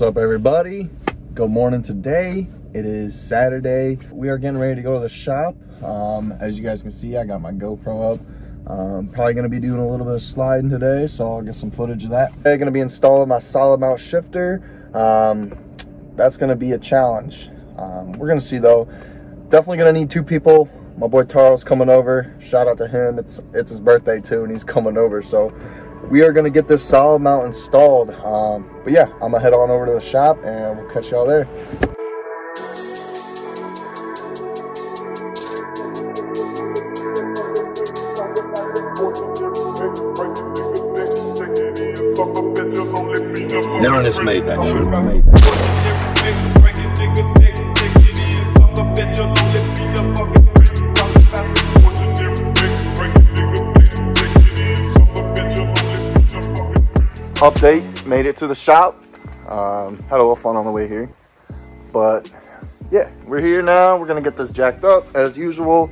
What's up, everybody? Good morning. Today it is Saturday. We are getting ready to go to the shop. As you guys can see, I got my GoPro up. Probably going to be doing a little bit of sliding today, so I'll get some footage of that. I'm going to be installing my solid mount shifter. That's going to be a challenge. We're going to see though. Definitely going to need two people. My boy Tarl's coming over. Shout out to him. It's his birthday too, and he's coming over. So we are going to get this solid mount installed. But yeah, I'm going to head on over to the shop and we'll catch y'all there. None of this made that shit. Update, made it to the shop. Had a little fun on the way here, but yeah, we're here now. We're gonna get this jacked up as usual.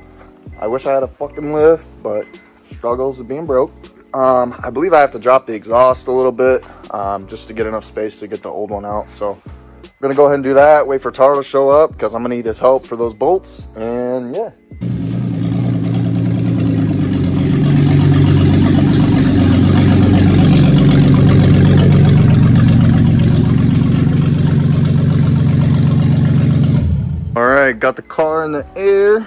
I wish I had a fucking lift, but struggles of being broke. I believe I have to drop the exhaust a little bit just to get enough space to get the old one out. So I'm gonna go ahead and do that, wait for Taro to show up because I'm gonna need his help for those bolts, and yeah. All right, got the car in the air. It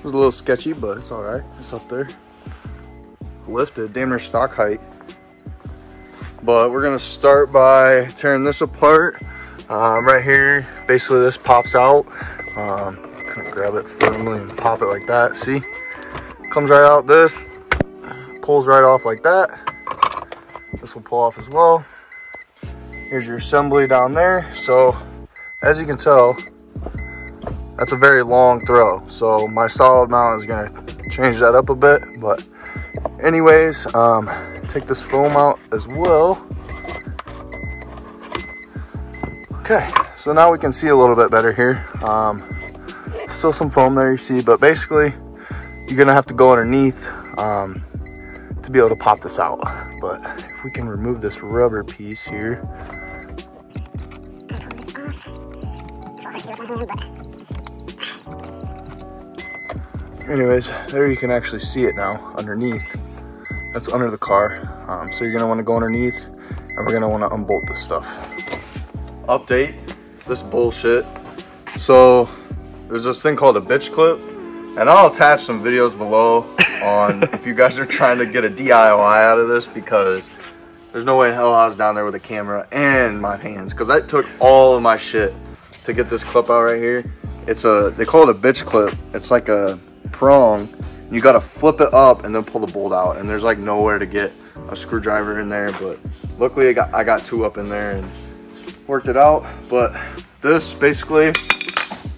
was a little sketchy, but it's all right. It's up there. Lifted, damn near stock height. But we're gonna start by tearing this apart. Right here, basically this pops out. Kind of grab it firmly and pop it like that. See? Comes right out this. Pulls right off like that. This will pull off as well. Here's your assembly down there. So, as you can tell, that's a very long throw, so my solid mount is gonna change that up a bit. But anyways, take this foam out as well. Okay, so now we can see a little bit better here. Still some foam there, you see, but basically you're gonna have to go underneath to be able to pop this out. But if we can remove this rubber piece here. Anyways, there you can actually see it now underneath. That's under the car. So you're gonna wanna go underneath and we're gonna wanna unbolt this stuff. Update, this bullshit. So there's this thing called a bitch clip, and I'll attach some videos below on if you guys are trying to get a DIY out of this, because there's no way in hell I was down there with a camera and my hands, because I took all of my shit to get this clip out right here. They call it a bitch clip. It's like a prong. You gotta flip it up and then pull the bolt out, and there's like nowhere to get a screwdriver in there, but luckily I got two up in there and worked it out. But this basically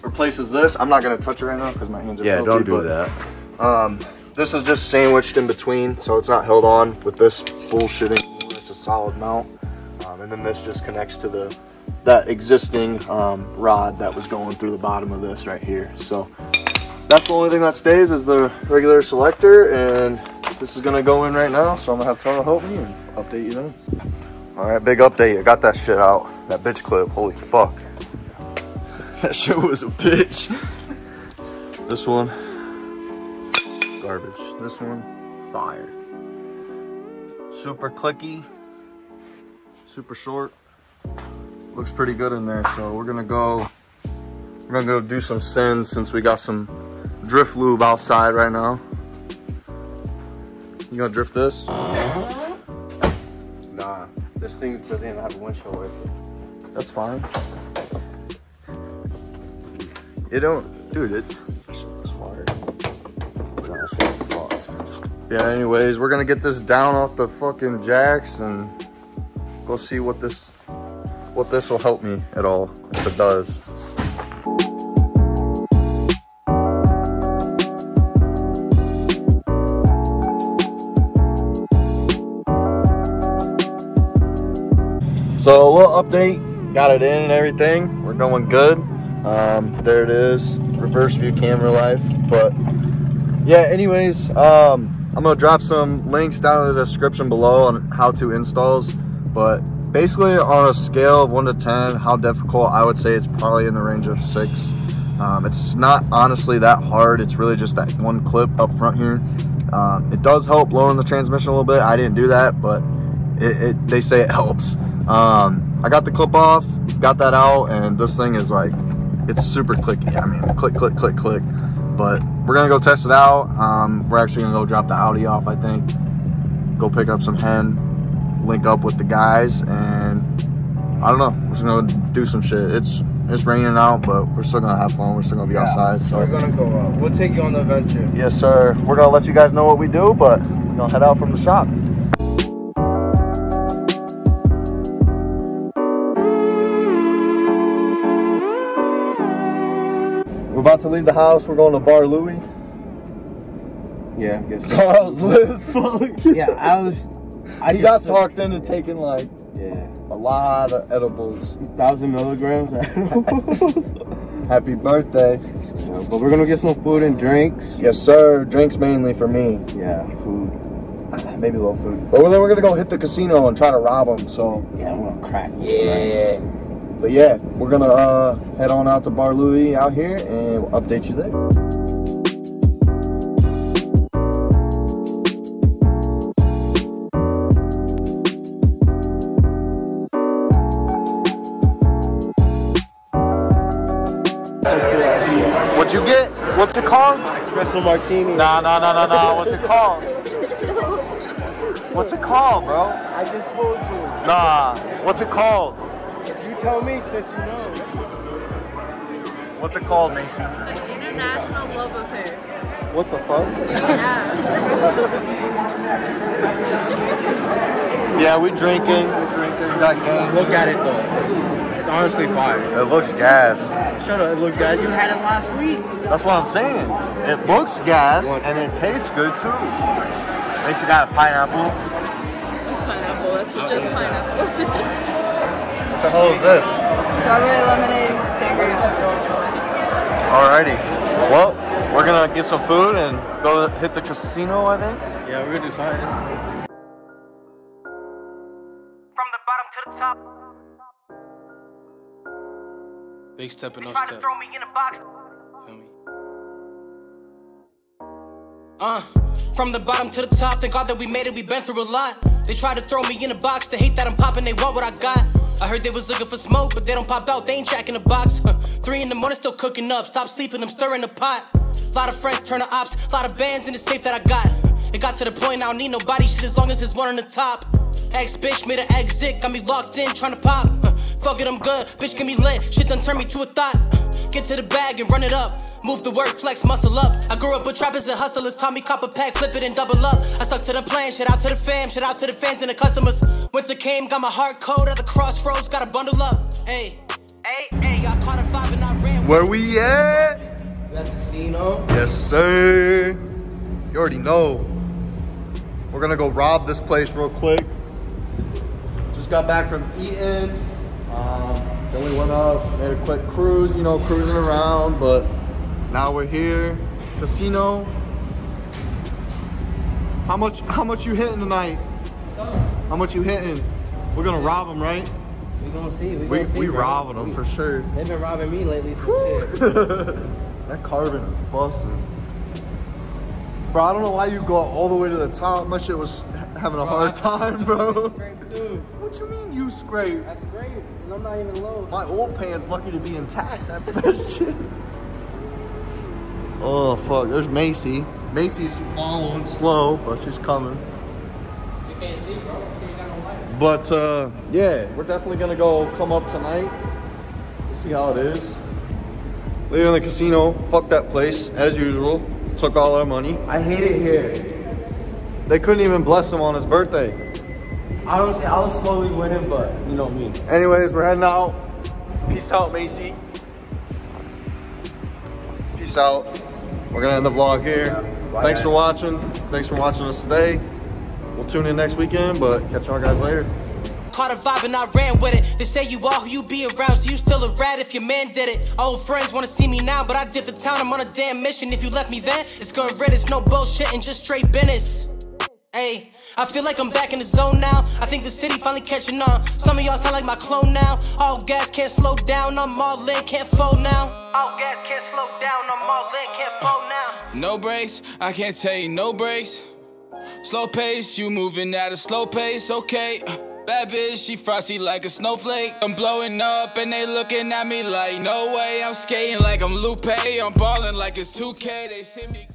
replaces this. I'm not gonna touch it right now because my hands are filthy, don't do that. This is just sandwiched in between, so it's not held on with this bullshitting. It's a solid mount, and then this just connects to that existing rod that was going through the bottom of this right here. So that's the only thing that stays is the regular selector, and this is gonna go in right now, so I'm gonna have Tara help me and update you then. All right, big update. I got that shit out. That bitch clip, holy fuck. That shit was a bitch. This one, garbage. This one, fire. Super clicky, super short. Looks pretty good in there, so we're gonna go do some sends since we got some drift lube outside right now. You gonna drift this? Nah, this thing doesn't even have a windshield wiper. That's fine. It don't, dude, this shit looks fire. Yeah, anyways, we're gonna get this down off the fucking jacks and go see what this will help me at all, if it does. So a little update, got it in and everything. We're going good. There it is, reverse view camera life. But yeah, anyways, I'm gonna drop some links down in the description below on how to installs. But Basically, on a scale of 1 to 10, how difficult, I would say it's probably in the range of 6. It's not honestly that hard. It's really just that one clip up front here. It does help lowering the transmission a little bit. I didn't do that, but they say it helps. I got the clip off, got that out, and this thing is like, it's super clicky. I mean, click, click, click, click. But we're gonna go test it out. We're actually gonna go drop the Audi off, I think. Go pick up some hen, link up with the guys, and I don't know. We're just gonna do some shit. It's raining out, but we're still gonna have fun. We're still gonna be outside. So we're gonna go out. We'll take you on the adventure. Yes, sir. We're gonna let you guys know what we do, but we're gonna head out from the shop. We're about to leave the house. We're going to Bar Louie. Yeah, I guess so. Charles Liz. Yeah, I got talked into taking like a lot of edibles. 1,000 milligrams. Happy birthday. Yeah, but we're gonna get some food and drinks. Yes, sir. Drinks mainly for me. Yeah, food. Maybe a little food. But then we're gonna go hit the casino and try to rob them. So yeah, we're gonna crack. Yeah. But yeah, we're gonna head on out to Bar Louie out here and we'll update you there. What'd you get? What's it called? Espresso martini. Nah. What's it called? What's it called, bro? I just told you. Nah. What's it called? You tell me, since you know. What's it called, Mason? An international love affair. What the fuck? Yeah, we drinking. We got game. Look at it though. It's honestly fire. It looks gas. Shut up, look guys, you had it last week. That's what I'm saying. It looks gas and it tastes good too. Mason got a pineapple. Pineapple, that's just pineapple. What the hell is this? Strawberry lemonade sangria. Alrighty. Well, we're gonna get some food and go hit the casino, I think. Yeah, we're gonna do something. From the bottom to the top. Big step and no Try to step. throw me in a box. Feel me? From the bottom to the top, thank God that we made it, we been through a lot. They try to throw me in a box, they hate that I'm popping, they want what I got. I heard they was looking for smoke, but they don't pop out, they ain't tracking the box. 3 in the morning, still cooking up, stop sleeping, I'm stirring the pot. Lot of friends turn to ops, lot of bands in the safe that I got. It got to the point I don't need nobody, shit as long as there's one on the top. Ex-bitch made an exit, got me locked in, trying to pop. Fuck it, I'm good, bitch get me lit, shit done turn me to a thought. Get to the bag and run it up. Move the work, flex, muscle up. I grew up with trappers and hustlers, taught me cop a pack, flip it and double up. I stuck to the plan, shout out to the fam, shout out to the fans and the customers. Winter came, got my heart cold at the crossroads, gotta bundle up. Hey, got caught at 5 and I ran. Where we at? We at the casino. Yes, sir. You already know. We're gonna go rob this place real quick. Just got back from eating. Then we went up, made a quick cruise, you know, cruising around, but now we're here. Casino. How much you hitting tonight? How much you hitting? We're gonna rob them, right? We gonna see. We robbing them for sure. They've been robbing me lately. So shit. That carbon is busting. Bro, I don't know why you go all the way to the top. My shit was having a hard time, bro. What you mean you scrape? That's great. And I'm not even low. My old pants lucky to be intact after that shit. Oh fuck, there's Macy. Macy's following slow, but she's coming. She can't see, bro. She ain't got no light. But yeah, we're definitely gonna go come up tonight. We'll see how it is. Leaving the casino, fuck that place, as usual. Took all our money. I hate it here. They couldn't even bless him on his birthday. Honestly, I was slowly winning, but you know me. Anyways, we're heading out. Peace out, Macy. Peace out. We're gonna end the vlog here. Bye, Thanks guys. for watching. Thanks for watching us today. We'll tune in next weekend, but catch y'all guys later. Caught a vibe and I ran with it. They say you are who you be around, so you still a rat if your man did it. Old friends wanna see me now, but I did the town. I'm on a damn mission. If you left me then, it's good riddance. No bullshit and just straight business. Hey, I feel like I'm back in the zone now. I think the city finally catching on. Some of y'all sound like my clone now. All gas can't slow down, I'm all in, can't fold now. All gas can't slow down, I'm all in, can't fold now. No brakes, I can't tell you no brakes. Slow pace, you moving at a slow pace, okay. Bad bitch, she frosty like a snowflake. I'm blowing up and they looking at me like, no way. I'm skating like I'm Lupe, I'm balling like it's 2K. They see me.